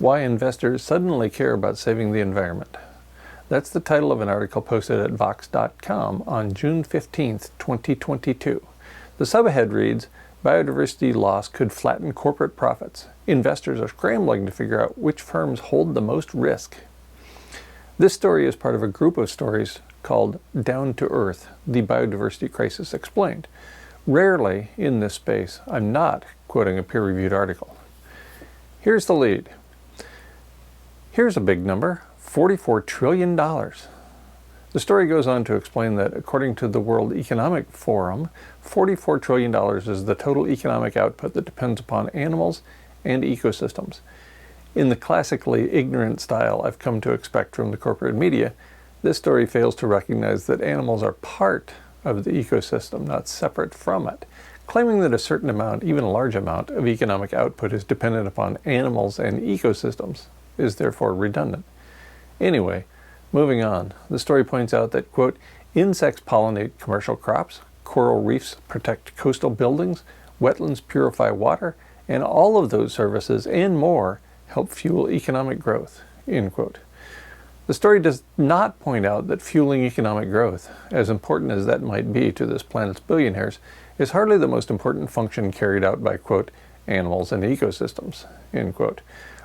Why Investors Suddenly Care About Saving the Environment. That's the title of an article posted at Vox.com on June 15th, 2022. The subhead reads, Biodiversity loss could flatten corporate profits. Investors are scrambling to figure out which firms hold the most risk. This story is part of a group of stories called Down to Earth, the Biodiversity Crisis Explained. Rarely in this space, I'm not quoting a peer-reviewed article. Here's the lead. Here's a big number, $44 trillion. The story goes on to explain that according to the World Economic Forum, $44 trillion is the total economic output that depends upon animals and ecosystems. In the classically ignorant style I've come to expect from the corporate media, this story fails to recognize that animals are part of the ecosystem, not separate from it. Claiming that a certain amount, even a large amount, of economic output is dependent upon animals and ecosystems is therefore redundant. Anyway, moving on, the story points out that, quote, insects pollinate commercial crops, coral reefs protect coastal buildings, wetlands purify water, and all of those services and more help fuel economic growth, end quote. The story does not point out that fueling economic growth, as important as that might be to this planet's billionaires, is hardly the most important function carried out by, quote, animals and ecosystems, end quote.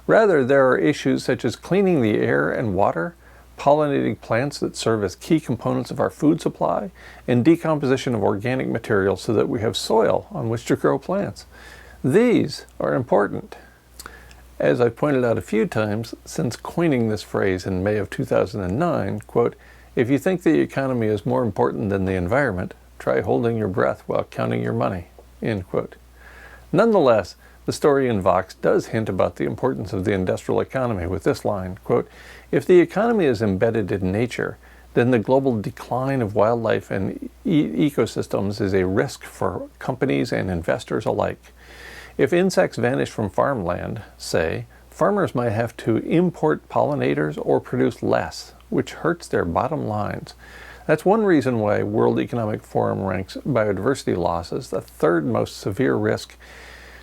Rather, there are issues such as cleaning the air and water, pollinating plants that serve as key components of our food supply, and decomposition of organic materials so that we have soil on which to grow plants. These are important. As I've pointed out a few times since coining this phrase in May of 2009, quote, if you think the economy is more important than the environment, try holding your breath while counting your money, end quote. Nonetheless, the story in Vox does hint about the importance of the industrial economy with this line, quote, if the economy is embedded in nature, then the global decline of wildlife and ecosystems is a risk for companies and investors alike. If insects vanish from farmland, say, farmers might have to import pollinators or produce less, which hurts their bottom lines. That's one reason why World Economic Forum ranks biodiversity loss as the third most severe risk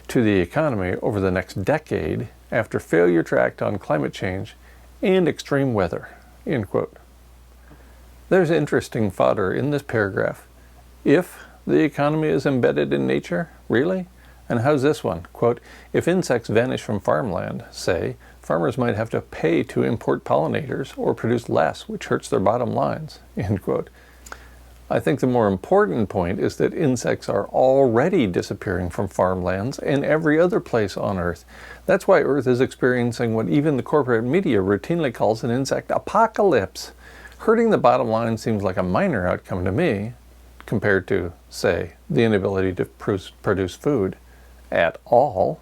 to the economy over the next decade after failure to act on climate change and extreme weather, end quote. There's interesting fodder in this paragraph. If the economy is embedded in nature, really? And how's this one? Quote, if insects vanish from farmland, say, farmers might have to pay to import pollinators or produce less, which hurts their bottom lines, end quote. I think the more important point is that insects are already disappearing from farmlands and every other place on Earth. That's why Earth is experiencing what even the corporate media routinely calls an insect apocalypse. Hurting the bottom line seems like a minor outcome to me, compared to, say, the inability to produce food at all.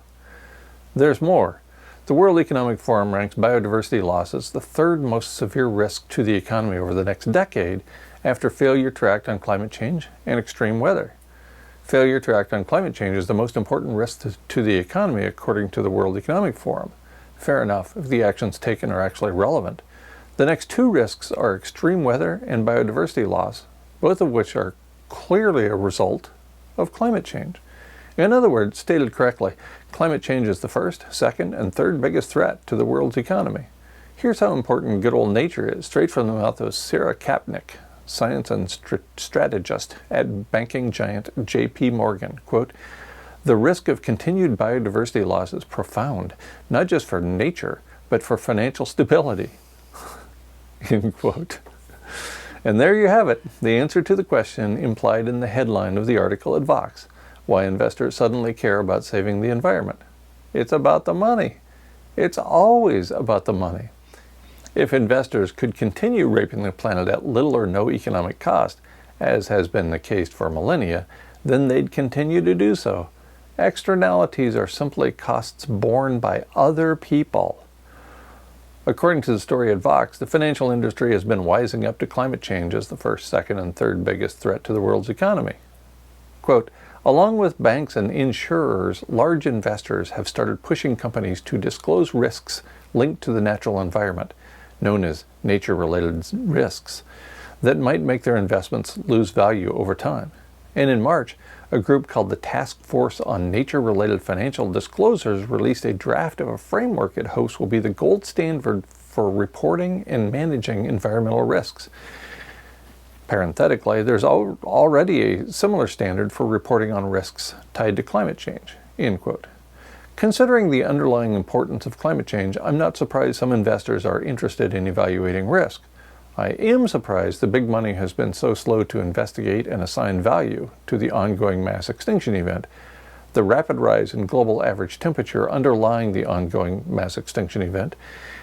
There's more. The World Economic Forum ranks biodiversity loss as the third most severe risk to the economy over the next decade after failure to act on climate change and extreme weather. Failure to act on climate change is the most important risk to the economy according to the World Economic Forum. Fair enough if the actions taken are actually relevant. The next two risks are extreme weather and biodiversity loss, both of which are clearly a result of climate change. In other words, stated correctly, climate change is the first, second, and third biggest threat to the world's economy. Here's how important good old nature is, straight from the mouth of Sarah Kapnick, science and strategist at banking giant J.P. Morgan. Quote, the risk of continued biodiversity loss is profound, not just for nature, but for financial stability. End quote. And there you have it, the answer to the question implied in the headline of the article at Vox. Why investors suddenly care about saving the environment. It's about the money. It's always about the money. If investors could continue raping the planet at little or no economic cost, as has been the case for millennia, then they'd continue to do so. Externalities are simply costs borne by other people. According to the story at Vox, the financial industry has been wising up to climate change as the first, second, and third biggest threat to the world's economy. Quote, along with banks and insurers, large investors have started pushing companies to disclose risks linked to the natural environment, known as nature-related risks, that might make their investments lose value over time, And in March, a group called the Task Force on Nature-Related Financial Disclosures released a draft of a framework it hopes will be the gold standard for reporting and managing environmental risks. Parenthetically, there's already a similar standard for reporting on risks tied to climate change, end quote. Considering the underlying importance of climate change, I'm not surprised some investors are interested in evaluating risk. I am surprised the big money has been so slow to investigate and assign value to the ongoing mass extinction event, the rapid rise in global average temperature underlying the ongoing mass extinction event,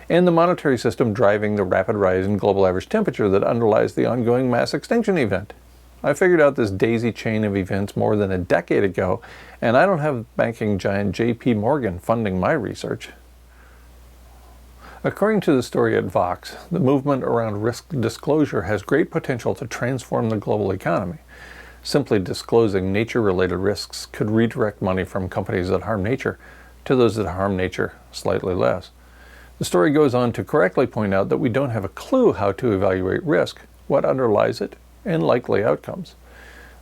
and the monetary system driving the rapid rise in global average temperature that underlies the ongoing mass extinction event. I figured out this daisy chain of events more than a decade ago, and I don't have banking giant J.P. Morgan funding my research. According to the story at Vox, the movement around risk disclosure has great potential to transform the global economy. Simply disclosing nature-related risks could redirect money from companies that harm nature to those that harm nature slightly less. The story goes on to correctly point out that we don't have a clue how to evaluate risk, what underlies it, and likely outcomes.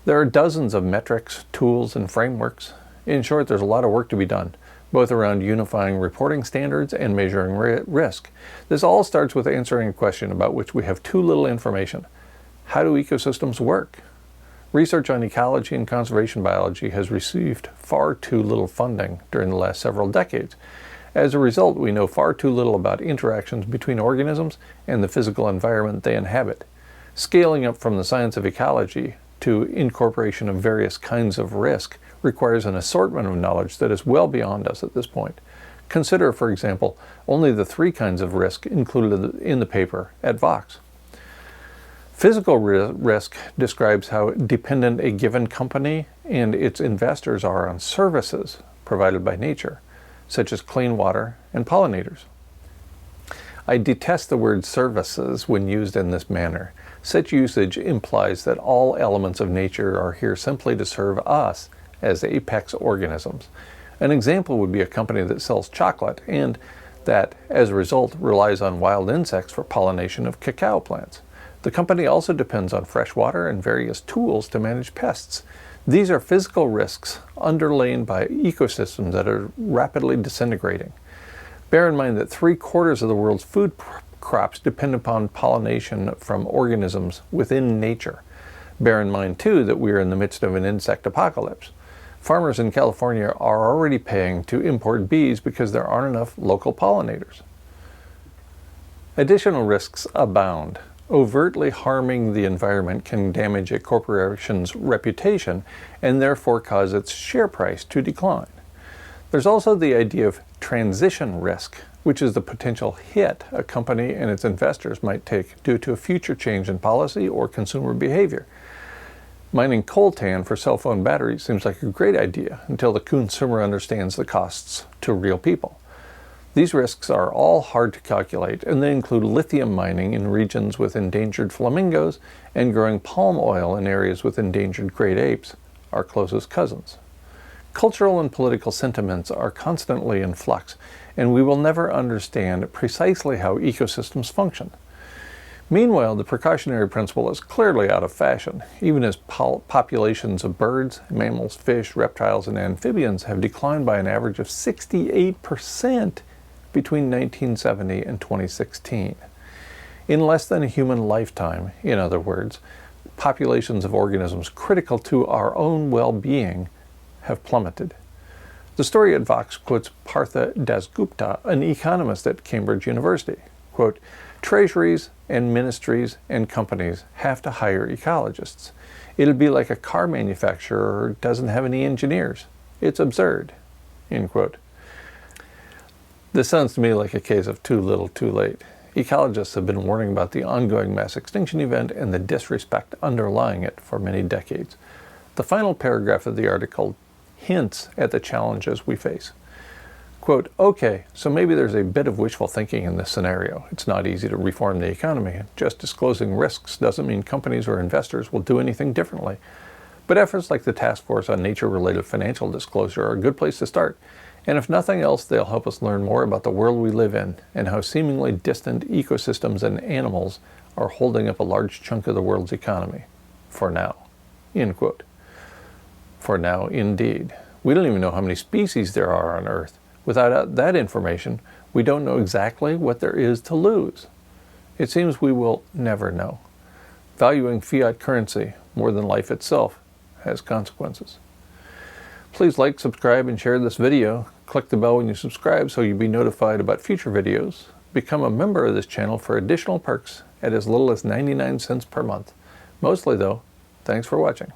There are dozens of metrics, tools, and frameworks. In short, there's a lot of work to be done, both around unifying reporting standards and measuring risk. This all starts with answering a question about which we have too little information. How do ecosystems work? Research on ecology and conservation biology has received far too little funding during the last several decades. As a result, we know far too little about interactions between organisms and the physical environment they inhabit. Scaling up from the science of ecology to incorporation of various kinds of risk requires an assortment of knowledge that is well beyond us at this point. Consider, for example, only the 3 kinds of risk included in the paper at Vox. Physical risk describes how dependent a given company and its investors are on services provided by nature, such as clean water and pollinators. I detest the word services when used in this manner. Such usage implies that all elements of nature are here simply to serve us as apex organisms. An example would be a company that sells chocolate and that, as a result, relies on wild insects for pollination of cacao plants. The company also depends on fresh water and various tools to manage pests. These are physical risks underlain by ecosystems that are rapidly disintegrating. Bear in mind that 3/4 of the world's food crops depend upon pollination from organisms within nature. Bear in mind, too, that we are in the midst of an insect apocalypse. Farmers in California are already paying to import bees because there aren't enough local pollinators. Additional risks abound. Overtly harming the environment can damage a corporation's reputation and therefore cause its share price to decline. There's also the idea of transition risk, which is the potential hit a company and its investors might take due to a future change in policy or consumer behavior. Mining coltan for cell phone batteries seems like a great idea until the consumer understands the costs to real people. These risks are all hard to calculate, and they include lithium mining in regions with endangered flamingos and growing palm oil in areas with endangered great apes, our closest cousins. Cultural and political sentiments are constantly in flux, and we will never understand precisely how ecosystems function. Meanwhile, the precautionary principle is clearly out of fashion, even as populations of birds, mammals, fish, reptiles, and amphibians have declined by an average of 68% between 1970 and 2016. In less than a human lifetime, in other words, populations of organisms critical to our own well-being have plummeted. The story at Vox quotes Partha Dasgupta, an economist at Cambridge University. Quote, "Treasuries and ministries and companies have to hire ecologists. It'll be like a car manufacturer doesn't have any engineers. It's absurd." End quote. This sounds to me like a case of too little too late. Ecologists have been warning about the ongoing mass extinction event and the disrespect underlying it for many decades. The final paragraph of the article hints at the challenges we face. Quote, "Okay, so maybe there's a bit of wishful thinking in this scenario. It's not easy to reform the economy. Just disclosing risks doesn't mean companies or investors will do anything differently. But efforts like the Task Force on Nature-Related Financial Disclosure are a good place to start. And if nothing else, they'll help us learn more about the world we live in and how seemingly distant ecosystems and animals are holding up a large chunk of the world's economy. For now." End quote. for now indeed. We don't even know how many species there are on Earth. Without that information, we don't know exactly what there is to lose. It seems we will never know. Valuing fiat currency more than life itself has consequences. Please like, subscribe, and share this video. Click the bell when you subscribe so you'll be notified about future videos. Become a member of this channel for additional perks at as little as 99 cents per month. Mostly though, thanks for watching.